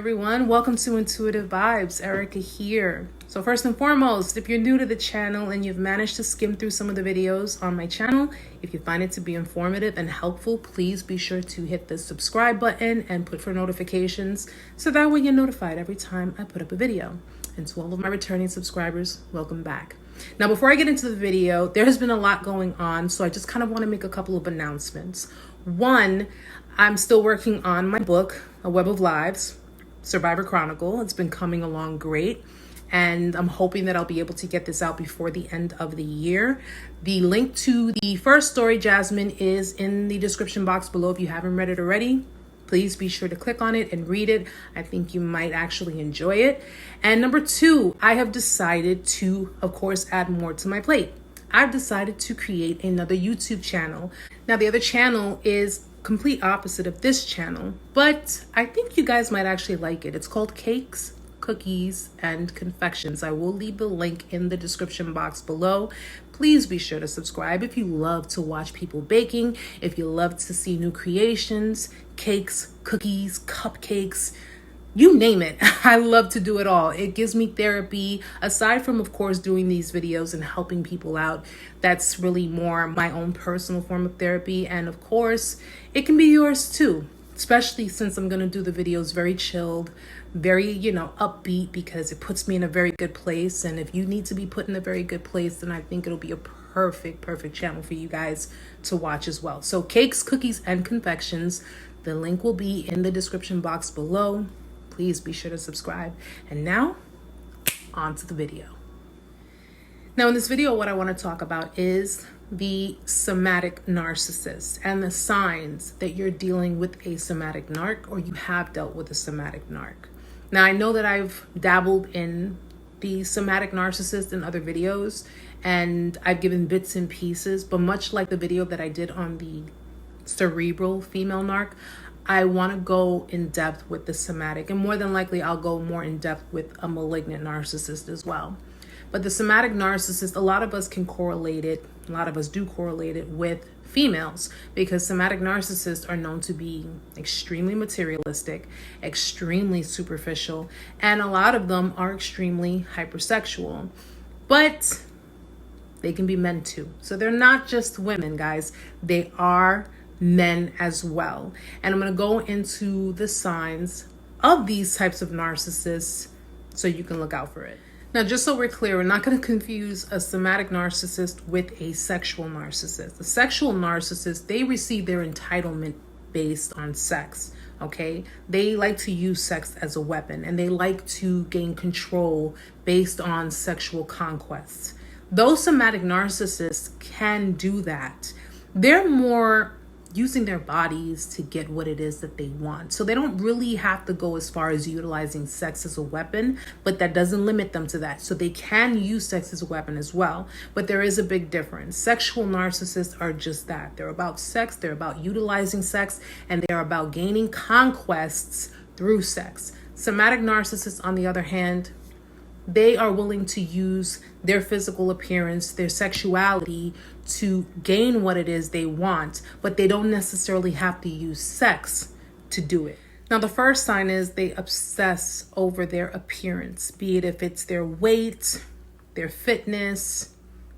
everyone? Welcome to Intuitive Vibes. Erica here. So first and foremost, if you're new to the channel and you've managed to skim through some of the videos on my channel, if you find it to be informative and helpful, please be sure to hit the subscribe button and put for notifications so that way you're notified every time I put up a video. And to all of my returning subscribers, welcome back. Now, before I get into the video, there has been a lot going on, so I just kind of want to make a couple of announcements. One, I'm still working on my book, A Web of Lives, Survivor Chronicle. It's been coming along great, and I'm hoping that I'll be able to get this out before the end of the year. The link to the first story, Jasmine, is in the description box below. If you haven't read it already, please be sure to click on it and read it. I think you might actually enjoy it. And number two, I have decided to, of course, add more to my plate. I've decided to create another YouTube channel. Now, the other channel is complete opposite of this channel, but I think you guys might actually like it. It's called Cakes, Cookies, and Confections. I will leave the link in the description box below. Please be sure to subscribe if you love to watch people baking, if you love to see new creations, cakes, cookies, cupcakes, you name it. I love to do it all. It gives me therapy. Aside from, of course, doing these videos and helping people out, that's really more my own personal form of therapy. And of course, it can be yours too, especially since I'm going to do the videos very chilled, very, upbeat, because it puts me in a very good place. And if you need to be put in a very good place, then I think it'll be a perfect channel for you guys to watch as well. So Cakes, Cookies, and Confections. The link will be in the description box below. Please be sure to subscribe. And now, on to the video. Now, in this video, what I want to talk about is the somatic narcissist and the signs that you're dealing with a somatic narc, or you have dealt with a somatic narc. Now, I know that I've dabbled in the somatic narcissist in other videos, and I've given bits and pieces, but much like the video that I did on the cerebral female narc, I want to go in depth with the somatic, and more than likely I'll go more in depth with a malignant narcissist as well. But the somatic narcissist, a lot of us can correlate it, a lot of us do correlate it with females, because somatic narcissists are known to be extremely materialistic, extremely superficial, and a lot of them are extremely hypersexual. But they can be men too. So they're not just women, guys. They are men as well. And I'm going to go into the signs of these types of narcissists so you can look out for it. Now, just so we're clear, we're not going to confuse a somatic narcissist with a sexual narcissist. The sexual narcissist, they receive their entitlement based on sex, okay? They like to use sex as a weapon, and they like to gain control based on sexual conquests. Those somatic narcissists can do that. They're more using their bodies to get what it is that they want. So they don't really have to go as far as utilizing sex as a weapon, but that doesn't limit them to that. So they can use sex as a weapon as well, but there is a big difference. Sexual narcissists are just that. They're about sex, they're about utilizing sex, and they're about gaining conquests through sex. Somatic narcissists, on the other hand, they are willing to use their physical appearance, their sexuality to gain what it is they want, but they don't necessarily have to use sex to do it. Now, the first sign is they obsess over their appearance, be it if it's their weight, their fitness,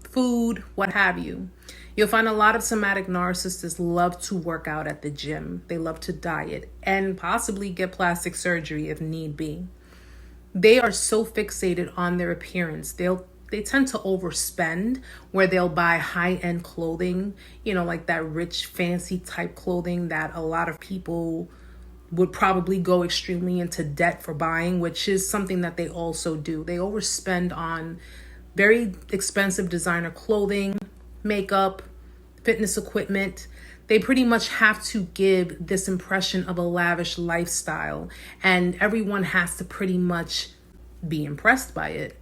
food, what have you. You'll find a lot of somatic narcissists love to work out at the gym. They love to diet and possibly get plastic surgery if need be. They are so fixated on their appearance. They tend to overspend, where they'll buy high-end clothing, like that rich, fancy type clothing that a lot of people would probably go extremely into debt for buying, which is something that they also do. They overspend on very expensive designer clothing, makeup, fitness equipment. They pretty much have to give this impression of a lavish lifestyle, and everyone has to pretty much be impressed by it.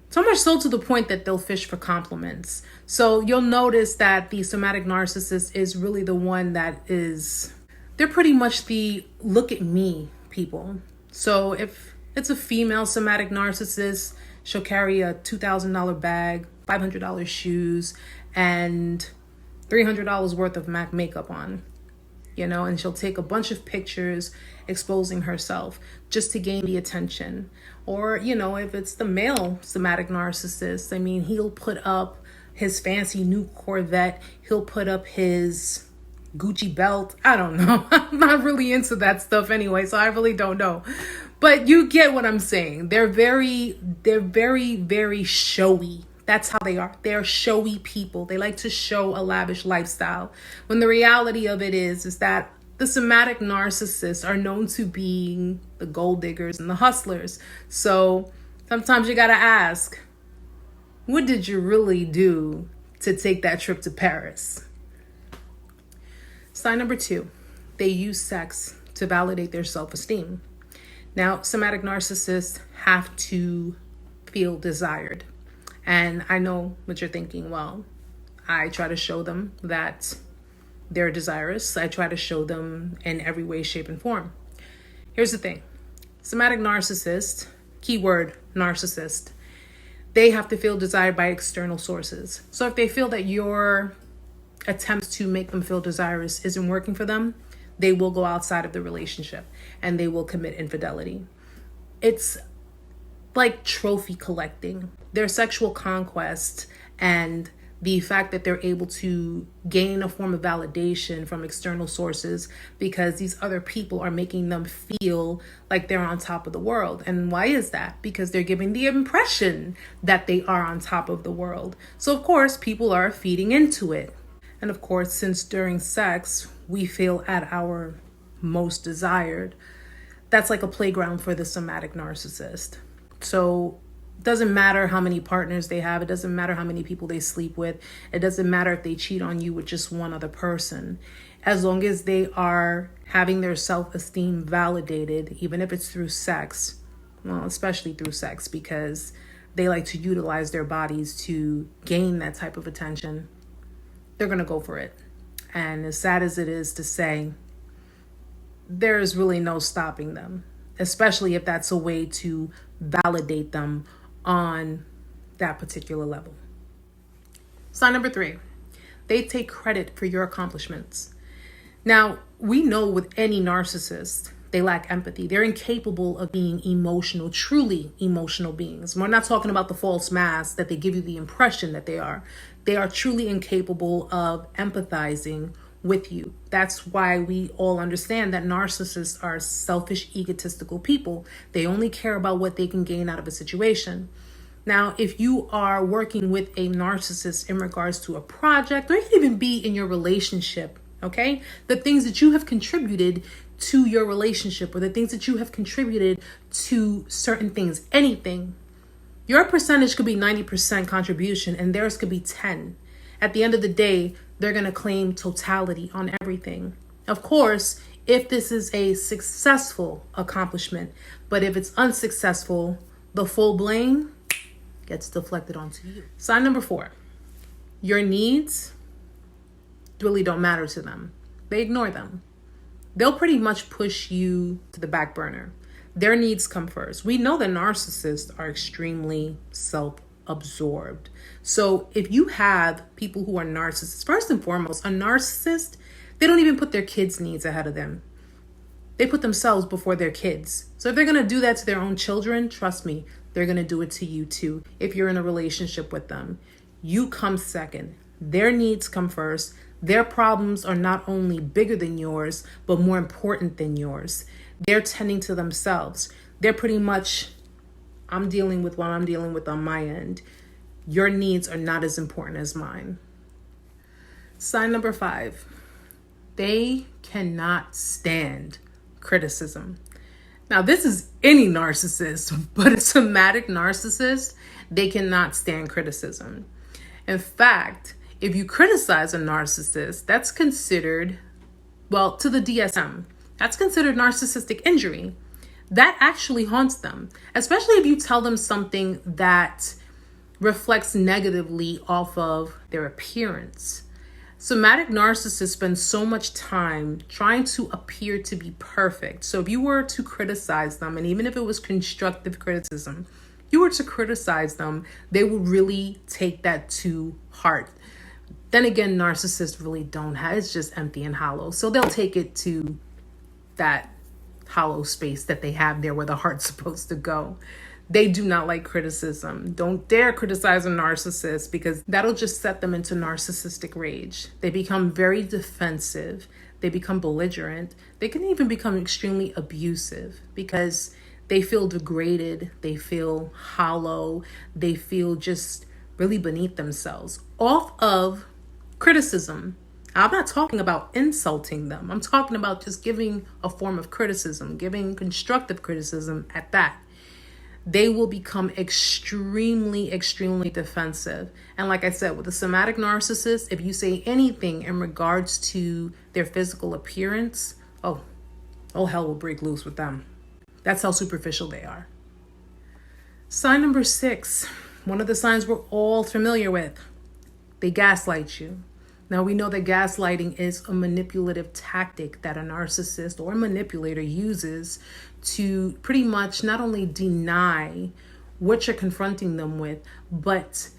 So much so to the point that they'll fish for compliments. So you'll notice that the somatic narcissist is really the one that they're pretty much the look at me people. So if it's a female somatic narcissist, she'll carry a $2,000 bag, $500 shoes, and $300 worth of MAC makeup on. and she'll take a bunch of pictures exposing herself just to gain the attention. Or, if it's the male somatic narcissist, I mean, he'll put up his fancy new Corvette, he'll put up his Gucci belt. I don't know. I'm not really into that stuff anyway, so I really don't know. But you get what I'm saying. They're very, very showy. That's how they are. They're showy people. They like to show a lavish lifestyle. When the reality of it is that the somatic narcissists are known to being the gold diggers and the hustlers. So sometimes you got to ask, what did you really do to take that trip to Paris? Sign number 2, they use sex to validate their self-esteem. Now, somatic narcissists have to feel desired. And I know what you're thinking. Well, I try to show them that they're desirous. I try to show them in every way, shape, and form. Here's the thing. Somatic narcissist, keyword narcissist, they have to feel desired by external sources. So if they feel that your attempts to make them feel desirous isn't working for them, they will go outside of the relationship and they will commit infidelity. It's like trophy collecting. Their sexual conquest and the fact that they're able to gain a form of validation from external sources because these other people are making them feel like they're on top of the world. And why is that? Because they're giving the impression that they are on top of the world. So of course, people are feeding into it. And of course, since during sex, we feel at our most desired, that's like a playground for the somatic narcissist. So it doesn't matter how many partners they have. It doesn't matter how many people they sleep with. It doesn't matter if they cheat on you with just one other person. As long as they are having their self-esteem validated, even if it's through sex, well, especially through sex, because they like to utilize their bodies to gain that type of attention, they're going to go for it. And as sad as it is to say, there's really no stopping them, especially if that's a way to validate them on that particular level. Sign number 3, they take credit for your accomplishments. Now, we know with any narcissist, they lack empathy. They're incapable of being emotional, truly emotional beings. We're not talking about the false mask that they give you the impression that they are. They are truly incapable of empathizing with you. That's why we all understand that narcissists are selfish, egotistical people. They only care about what they can gain out of a situation. Now, if you are working with a narcissist in regards to a project, or it can even be in your relationship, okay? The things that you have contributed to your relationship, or the things that you have contributed to certain things, anything, your percentage could be 90% contribution and theirs could be 10. At the end of the day, they're going to claim totality on everything. Of course, if this is a successful accomplishment, but if it's unsuccessful, the full blame gets deflected onto you. Sign number 4, your needs really don't matter to them. They ignore them. They'll pretty much push you to the back burner. Their needs come first. We know that narcissists are extremely self-absorbed. So if you have people who are narcissists, first and foremost, a narcissist, they don't even put their kids' needs ahead of them. They put themselves before their kids. So if they're going to do that to their own children, trust me, they're going to do it to you too. If you're in a relationship with them, you come second. Their needs come first. Their problems are not only bigger than yours, but more important than yours. They're tending to themselves. They're pretty much, I'm dealing with what I'm dealing with on my end. Your needs are not as important as mine. Sign number 5, they cannot stand criticism. Now, this is any narcissist, but a somatic narcissist, they cannot stand criticism. In fact, if you criticize a narcissist, that's considered, well, to the DSM, that's considered narcissistic injury. That actually haunts them, especially if you tell them something that reflects negatively off of their appearance. Somatic narcissists spend so much time trying to appear to be perfect. So if you were to criticize them, and even if it was constructive criticism, you were to criticize them, they will really take that to heart. Then again, narcissists really don't have, it's just empty and hollow. So they'll take it to that hollow space that they have there where the heart's supposed to go. They do not like criticism. Don't dare criticize a narcissist, because that'll just set them into narcissistic rage. They become very defensive. They become belligerent. They can even become extremely abusive because they feel degraded. They feel hollow. They feel just really beneath themselves off of criticism. I'm not talking about insulting them. I'm talking about just giving a form of criticism, giving constructive criticism at that. They will become extremely, extremely defensive. And like I said, with a somatic narcissist, if you say anything in regards to their physical appearance, oh hell will break loose with them. That's how superficial they are. Sign number 6, one of the signs we're all familiar with. They gaslight you. Now, we know that gaslighting is a manipulative tactic that a narcissist or a manipulator uses to pretty much not only deny what you're confronting them with, but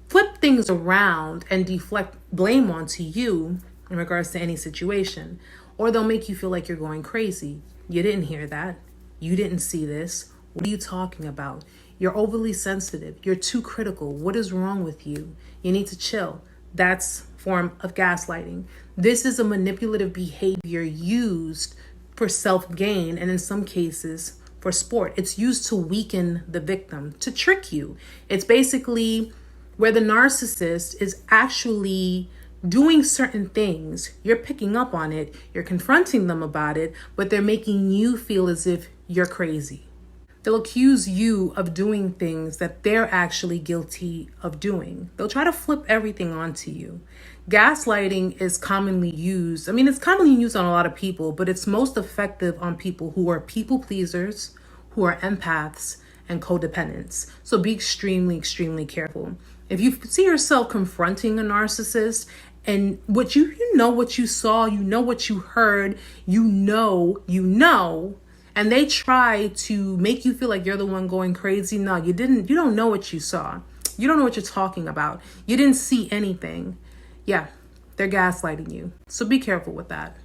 flip things around and deflect blame onto you in regards to any situation. Or they'll make you feel like you're going crazy. You didn't hear that. You didn't see this. What are you talking about? You're overly sensitive. You're too critical. What is wrong with you? You need to chill. That's form of gaslighting. This is a manipulative behavior used for self-gain, and in some cases for sport. It's used to weaken the victim, to trick you. It's basically where the narcissist is actually doing certain things. You're picking up on it. You're confronting them about it, but they're making you feel as if you're crazy. They'll accuse you of doing things that they're actually guilty of doing. They'll try to flip everything onto you. Gaslighting is commonly used. It's commonly used on a lot of people, but it's most effective on people who are people pleasers, who are empaths, and codependents. So be extremely, extremely careful. If you see yourself confronting a narcissist and what you know what you saw, you know what you heard, you know, and they try to make you feel like you're the one going crazy. No, you didn't. You don't know what you saw. You don't know what you're talking about. You didn't see anything. Yeah, they're gaslighting you. So be careful with that.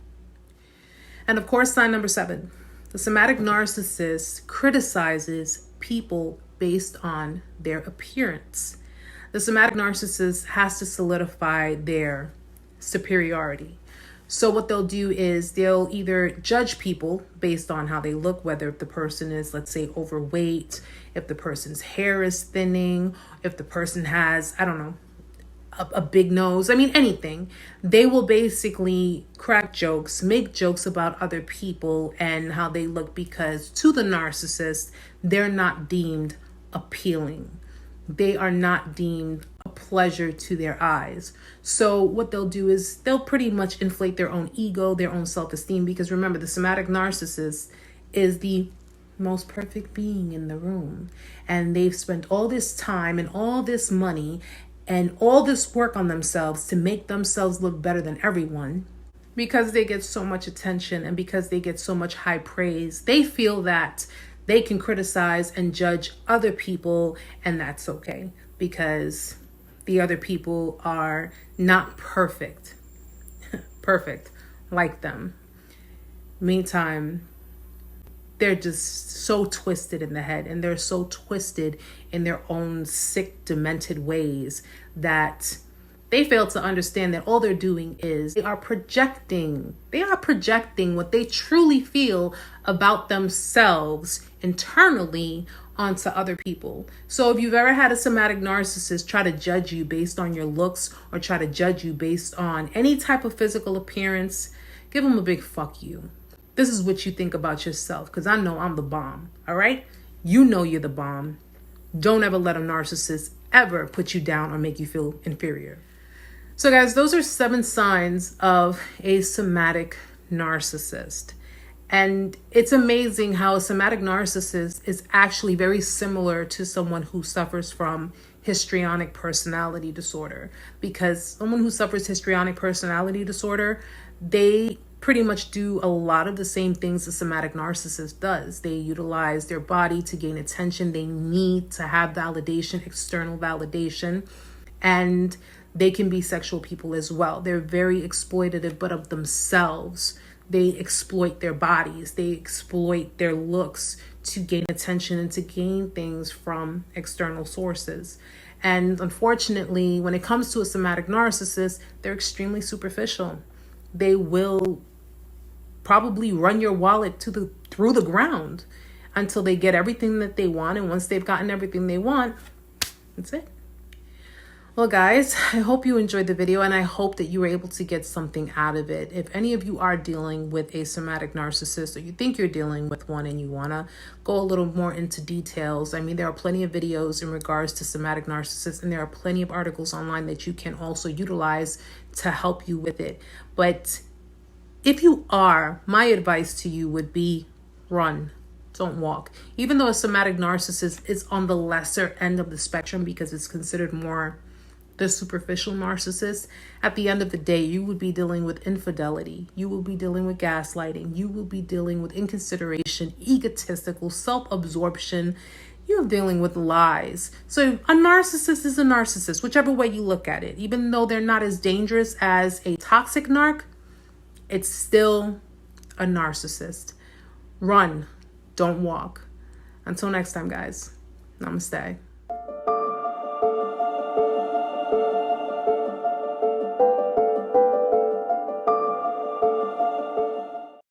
And of course, sign number 7, the somatic narcissist criticizes people based on their appearance. The somatic narcissist has to solidify their superiority. So what they'll do is they'll either judge people based on how they look, whether if the person is, let's say, overweight, if the person's hair is thinning, if the person has, a big nose, anything. They will basically crack jokes, make jokes about other people and how they look, because to the narcissist, they're not deemed appealing. They are not deemed a pleasure to their eyes. So what they'll do is they'll pretty much inflate their own ego, their own self-esteem, because remember, the somatic narcissist is the most perfect being in the room. And they've spent all this time and all this money and all this work on themselves to make themselves look better than everyone. Because they get so much attention and because they get so much high praise, they feel that they can criticize and judge other people, and that's okay because the other people are not perfect like them. Meantime, they're just so twisted in the head, and they're so twisted in their own sick, demented ways that they fail to understand that all they're doing is they are projecting what they truly feel about themselves internally onto other people. So if you've ever had a somatic narcissist try to judge you based on your looks or try to judge you based on any type of physical appearance, give them a big fuck you. This is what you think about yourself, because I know I'm the bomb, all right? You know you're the bomb. Don't ever let a narcissist ever put you down or make you feel inferior. So guys, those are 7 signs of a somatic narcissist. And it's amazing how a somatic narcissist is actually very similar to someone who suffers from histrionic personality disorder. Because someone who suffers histrionic personality disorder, they pretty much do a lot of the same things a somatic narcissist does. They utilize their body to gain attention. They need to have validation, external validation. And they can be sexual people as well. They're very exploitative, but of themselves. They exploit their bodies. They exploit their looks to gain attention and to gain things from external sources. And unfortunately, when it comes to a somatic narcissist, they're extremely superficial. They will probably run your wallet through the ground until they get everything that they want. And once they've gotten everything they want, that's it. Well, guys, I hope you enjoyed the video, and I hope that you were able to get something out of it. If any of you are dealing with a somatic narcissist, or you think you're dealing with one and you want to go a little more into details, I mean, there are plenty of videos in regards to somatic narcissists, and there are plenty of articles online that you can also utilize to help you with it. But if you are, my advice to you would be run. Don't walk. Even though a somatic narcissist is on the lesser end of the spectrum because it's considered more the superficial narcissist, at the end of the day, you would be dealing with infidelity. You will be dealing with gaslighting. You will be dealing with inconsideration, egotistical, self-absorption. You're dealing with lies. So a narcissist is a narcissist, whichever way you look at it. Even though they're not as dangerous as a toxic narc, it's still a narcissist. Run, don't walk. Until next time, guys. Namaste.